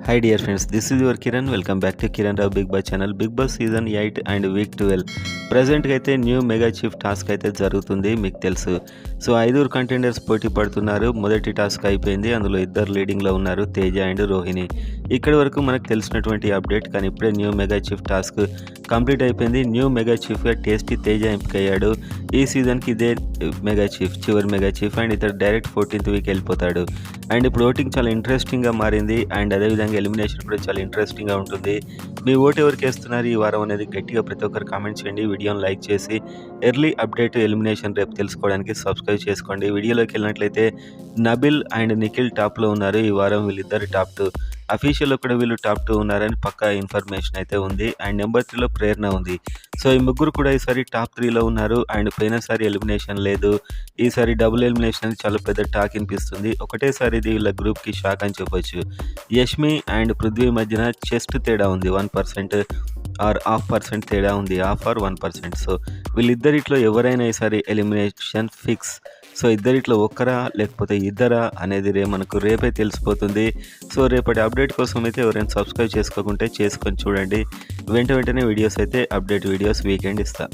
Hi dear friends, this is your Kiran. Welcome back to Kiran Rao Big Boss channel. Big Boss season 8 and week 12 ప్రజెంట్గా అయితే new mega chief task అయితే జరుగుతుంది, మీకు తెలుసు. So 5 contenders పోటీ పడుతున్నారు. మొదటి టాస్క్ అయిపోయింది, అందులో ఇద్దరు లీడింగ్లో ఉన్నారు, తేజ అండ్ రోహిణి. ఇక్కడి వరకు మనకు తెలిసినటువంటి అప్డేట్. కానీ ఇప్పుడే new mega chief task complete అయిపోయింది. న్యూ మెగా చీఫ్గా టేస్టీ తేజ ఎంపికయ్యాడు. ఈ సీజన్కి ఇదే మెగా చీఫ్, చివరి మెగా చీఫ్. అండ్ ఇతడు డైరెక్ట్ 14th వీక్ వెళ్ళిపోతాడు. అండ్ ఇప్పుడు ఓటింగ్ చాలా ఇంట్రెస్టింగ్గా మారింది. అండ్ అదేవిధంగా ఎలిమినేషన్ కూడా చాలా ఇంట్రెస్టింగ్గా ఉంటుంది. మీ ఓటు ఎవరికి వేస్తున్నారు ఈ వారం అనేది గట్టిగా ప్రతి ఒక్కరు కామెంట్ చేయండి. వీడియోని లైక్ చేసి ఎర్లీ అప్డేట్ ఎలిమినేషన్ రేపు తెలుసుకోవడానికి సబ్స్క్రైబ్ చేసుకోండి. వీడియోలోకి వెళ్ళినట్లయితే నబిల్ అండ్ నిఖిల్ టాప్లో ఉన్నారు. ఈ వారం వీళ్ళిద్దరు టాప్ 2. అఫీషియల్లో కూడా వీళ్ళు టాప్ 2 ఉన్నారని పక్కా ఇన్ఫర్మేషన్ అయితే ఉంది. అండ్ నెంబర్ 3లో ప్రేరణ ఉంది. సో ఈ ముగ్గురు కూడా ఈసారి టాప్ 3లో ఉన్నారు. అండ్ పోయినసారి ఎలిమినేషన్ లేదు, ఈసారి డబుల్ ఎలిమినేషన్ అనేది చాలా పెద్ద టాక్ వినిపిస్తుంది. ఒకటేసారి ఇది వీళ్ళ గ్రూప్కి షాక్ అని చెప్పొచ్చు. యష్మి అండ్ పృథ్వీ మధ్యన చెస్ట్ తేడా ఉంది, 1% ఆర్ 0.5% తేడా ఉంది, 0.5 or 1%. సో వీళ్ళిద్దరిట్లో ఎవరైనా ఈసారి ఎలిమినేషన్ ఫిక్స్. సో ఇద్దరిట్లో ఒక్కరా లేకపోతే ఇద్దరా అనేది మనకు రేపే తెలిసిపోతుంది. సో రేపటి అప్డేట్ కోసం అయితే ఎవరైనా సబ్స్క్రైబ్ చేసుకోకుంటే చేసుకొని చూడండి. వెంటనే వీడియోస్ అయితే అప్డేట్ వీడియోస్ వీకెండ్ ఇస్తా.